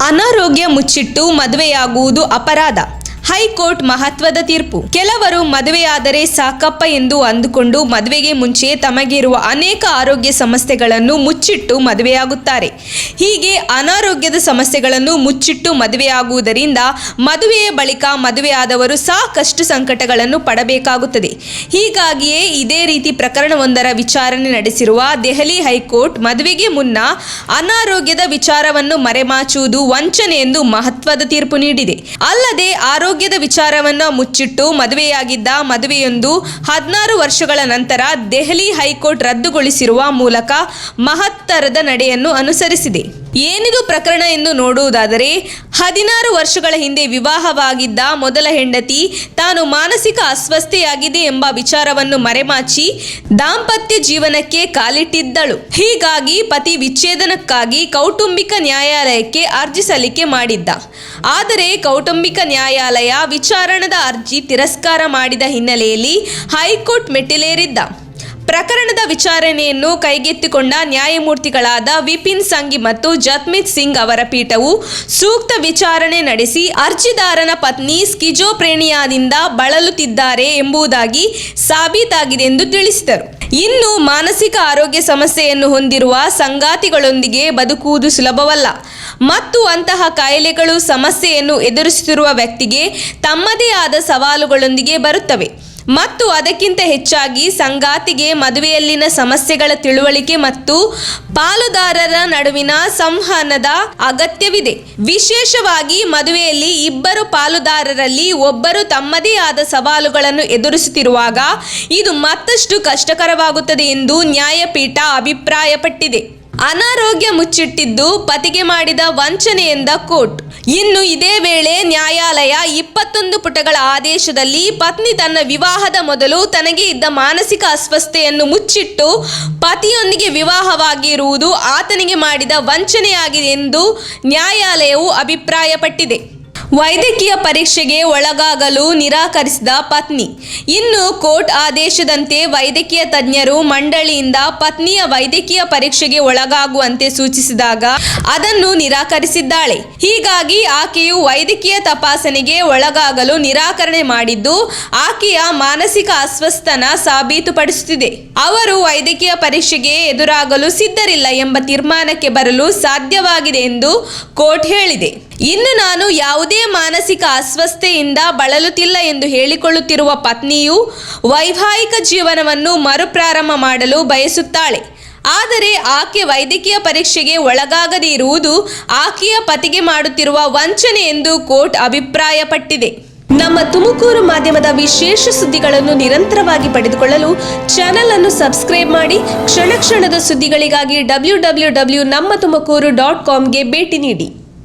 ಅನಾರೋಗ್ಯ ಮುಚ್ಚಿಟ್ಟು ಮದುವೆಯಾಗುವುದು ಅಪರಾಧ. ಹೈಕೋರ್ಟ್ ಮಹತ್ವದ ತೀರ್ಪು. ಕೆಲವರು ಮದುವೆಯಾದರೆ ಸಾಕಪ್ಪ ಎಂದು ಅಂದುಕೊಂಡು ಮದುವೆಗೆ ಮುಂಚೆ ತಮಗಿರುವ ಅನೇಕ ಆರೋಗ್ಯ ಸಮಸ್ಯೆಗಳನ್ನು ಮುಚ್ಚಿಟ್ಟು ಮದುವೆಯಾಗುತ್ತಾರೆ. ಹೀಗೆ ಅನಾರೋಗ್ಯದ ಸಮಸ್ಯೆಗಳನ್ನು ಮುಚ್ಚಿಟ್ಟು ಮದುವೆಯಾಗುವುದರಿಂದ ಮದುವೆಯ ಬಳಿಕ ಮದುವೆಯಾದವರು ಸಾಕಷ್ಟು ಸಂಕಟಗಳನ್ನು ಪಡಬೇಕಾಗುತ್ತದೆ. ಹೀಗಾಗಿಯೇ ಇದೇ ರೀತಿ ಪ್ರಕರಣವೊಂದರ ವಿಚಾರಣೆ ನಡೆಸಿರುವ ದೆಹಲಿ ಹೈಕೋರ್ಟ್ ಮದುವೆಗೆ ಮುನ್ನ ಅನಾರೋಗ್ಯದ ವಿಚಾರವನ್ನು ಮರೆಮಾಚುವುದು ವಂಚನೆ ಎಂದು ಮಹತ್ವದ ತೀರ್ಪು ನೀಡಿದೆ. ಅಲ್ಲದೆ ಆರೋಗ್ಯದ ವಿಚಾರವನ್ನು ಮುಚ್ಚಿಟ್ಟು ಮದುವೆಯಾಗಿದ್ದ ಮದುವೆಯೊಂದು 16 ವರ್ಷಗಳ ನಂತರ ದೆಹಲಿ ಹೈಕೋರ್ಟ್ ರದ್ದುಗೊಳಿಸಿರುವ ಮೂಲಕ ಮಹತ್ತರದ ನಡೆಯನ್ನು ಅನುಸರಿಸಿದೆ. ಏನಿದು ಪ್ರಕರಣ ಎಂದು ನೋಡುವುದಾದರೆ, 16 ವರ್ಷಗಳ ಹಿಂದೆ ವಿವಾಹವಾಗಿದ್ದ ಮೊದಲ ಹೆಂಡತಿ ತಾನು ಮಾನಸಿಕ ಅಸ್ವಸ್ಥೆಯಾಗಿದೆ ಎಂಬ ವಿಚಾರವನ್ನು ಮರೆಮಾಚಿ ದಾಂಪತ್ಯ ಜೀವನಕ್ಕೆ ಕಾಲಿಟ್ಟಿದ್ದಳು. ಹೀಗಾಗಿ ಪತಿ ವಿಚ್ಛೇದನಕ್ಕಾಗಿ ಕೌಟುಂಬಿಕ ನ್ಯಾಯಾಲಯಕ್ಕೆ ಅರ್ಜಿ ಸಲ್ಲಿಕೆ ಮಾಡಿದ್ದ. ಆದರೆ ಕೌಟುಂಬಿಕ ನ್ಯಾಯಾಲಯ ವಿಚಾರಣದ ಅರ್ಜಿ ತಿರಸ್ಕಾರ ಮಾಡಿದ ಹಿನ್ನೆಲೆಯಲ್ಲಿ ಹೈಕೋರ್ಟ್ ಮೆಟ್ಟಿಲೇರಿದ್ದ. ಪ್ರಕರಣದ ವಿಚಾರಣೆಯನ್ನು ಕೈಗೆತ್ತಿಕೊಂಡ ನ್ಯಾಯಮೂರ್ತಿಗಳಾದ ವಿಪಿನ್ ಸಂಘಿ ಮತ್ತು ಜಸ್ಮಿತ್ ಸಿಂಗ್ ಅವರ ಪೀಠವು ಸೂಕ್ತ ವಿಚಾರಣೆ ನಡೆಸಿ ಅರ್ಜಿದಾರನ ಪತ್ನಿ ಸ್ಕಿಜೋಪ್ರೇನಿಯಾದಿಂದ ಬಳಲುತ್ತಿದ್ದಾರೆ ಎಂಬುದಾಗಿ ಸಾಬೀತಾಗಿದೆ ಎಂದು ತಿಳಿಸಿದರು. ಇನ್ನು ಮಾನಸಿಕ ಆರೋಗ್ಯ ಸಮಸ್ಯೆಯನ್ನು ಹೊಂದಿರುವ ಸಂಗಾತಿಗಳೊಂದಿಗೆ ಬದುಕುವುದು ಸುಲಭವಲ್ಲ ಮತ್ತು ಅಂತಹ ಕಾಯಿಲೆಗಳು ಸಮಸ್ಯೆಯನ್ನು ಎದುರಿಸುತ್ತಿರುವ ವ್ಯಕ್ತಿಗೆ ತಮ್ಮದೇ ಆದ ಸವಾಲುಗಳೊಂದಿಗೆ ಬರುತ್ತವೆ ಮತ್ತು ಅದಕ್ಕಿಂತ ಹೆಚ್ಚಾಗಿ ಸಂಗಾತಿಗೆ ಮದುವೆಯಲ್ಲಿನ ಸಮಸ್ಯೆಗಳ ತಿಳುವಳಿಕೆ ಮತ್ತು ಪಾಲುದಾರರ ನಡುವಿನ ಸಂವಹನದ ಅಗತ್ಯವಿದೆ. ವಿಶೇಷವಾಗಿ ಮದುವೆಯಲ್ಲಿ ಇಬ್ಬರು ಪಾಲುದಾರರಲ್ಲಿ ಒಬ್ಬರು ತಮ್ಮದೇ ಆದ ಸವಾಲುಗಳನ್ನು ಎದುರಿಸುತ್ತಿರುವಾಗ ಇದು ಮತ್ತಷ್ಟು ಕಷ್ಟಕರವಾಗುತ್ತದೆ ಎಂದು ನ್ಯಾಯಪೀಠ ಅಭಿಪ್ರಾಯಪಟ್ಟಿದೆ. ಅನಾರೋಗ್ಯ ಮುಚ್ಚಿಟ್ಟಿದ್ದು ಪತಿಗೆ ಮಾಡಿದ ವಂಚನೆ ಎಂದ ಕೋರ್ಟ್. ಇನ್ನು ಇದೇ ವೇಳೆ ನ್ಯಾಯಾಲಯ 21 ಪುಟಗಳ ಆದೇಶದಲ್ಲಿ ಪತ್ನಿ ತನ್ನ ವಿವಾಹದ ಮೊದಲು ತನಗೆ ಇದ್ದ ಮಾನಸಿಕ ಅಸ್ವಸ್ಥತೆಯನ್ನು ಮುಚ್ಚಿಟ್ಟು ಪತಿಯೊಂದಿಗೆ ವಿವಾಹವಾಗಿರುವುದು ಆತನಿಗೆ ಮಾಡಿದ ವಂಚನೆಯಾಗಿದೆ ಎಂದು ನ್ಯಾಯಾಲಯವು ಅಭಿಪ್ರಾಯಪಟ್ಟಿದೆ. ವೈದ್ಯಕೀಯ ಪರೀಕ್ಷೆಗೆ ಒಳಗಾಗಲು ನಿರಾಕರಿಸಿದ ಪತ್ನಿ. ಇನ್ನು ಕೋರ್ಟ್ ಆದೇಶದಂತೆ ವೈದ್ಯಕೀಯ ತಜ್ಞರು ಮಂಡಳಿಯಿಂದ ಪತ್ನಿಯ ವೈದ್ಯಕೀಯ ಪರೀಕ್ಷೆಗೆ ಒಳಗಾಗುವಂತೆ ಸೂಚಿಸಿದಾಗ ಅದನ್ನು ನಿರಾಕರಿಸಿದ್ದಾಳೆ. ಹೀಗಾಗಿ ಆಕೆಯು ವೈದ್ಯಕೀಯ ತಪಾಸಣೆಗೆ ಒಳಗಾಗಲು ನಿರಾಕರಣೆ ಮಾಡಿದ್ದು ಆಕೆಯ ಮಾನಸಿಕ ಅಸ್ವಸ್ಥನ ಸಾಬೀತುಪಡಿಸುತ್ತಿದೆ. ಅವರು ವೈದ್ಯಕೀಯ ಪರೀಕ್ಷೆಗೆ ಎದುರಾಗಲು ಸಿದ್ಧರಿಲ್ಲ ಎಂಬ ತೀರ್ಮಾನಕ್ಕೆ ಬರಲು ಸಾಧ್ಯವಾಗಿದೆ ಎಂದು ಕೋರ್ಟ್ ಹೇಳಿದೆ. ಇನ್ನು ನಾನು ಯಾವುದೇ ಮಾನಸಿಕ ಅಸ್ವಸ್ಥತೆಯಿಂದ ಬಳಲುತ್ತಿಲ್ಲ ಎಂದು ಹೇಳಿಕೊಳ್ಳುತ್ತಿರುವ ಪತ್ನಿಯು ವೈವಾಹಿಕ ಜೀವನವನ್ನು ಮರುಪ್ರಾರಂಭ ಮಾಡಲು ಬಯಸುತ್ತಾಳೆ. ಆದರೆ ಆಕೆ ವೈದ್ಯಕೀಯ ಪರೀಕ್ಷೆಗೆ ಒಳಗಾಗದೇ ಇರುವುದು ಆಕೆಯ ಪತಿಗೆ ಮಾಡುತ್ತಿರುವ ವಂಚನೆ ಎಂದು ಕೋರ್ಟ್ ಅಭಿಪ್ರಾಯಪಟ್ಟಿದೆ. ನಮ್ಮ ತುಮಕೂರು ಮಾಧ್ಯಮದ ವಿಶೇಷ ಸುದ್ದಿಗಳನ್ನು ನಿರಂತರವಾಗಿ ಪಡೆದುಕೊಳ್ಳಲು ಚಾನೆಲ್ ಅನ್ನು ಸಬ್ಸ್ಕ್ರೈಬ್ ಮಾಡಿ. ಕ್ಷಣ ಕ್ಷಣದ ಸುದ್ದಿಗಳಿಗಾಗಿ www.nammathumakuru.com ಗೆ ಭೇಟಿ ನೀಡಿ.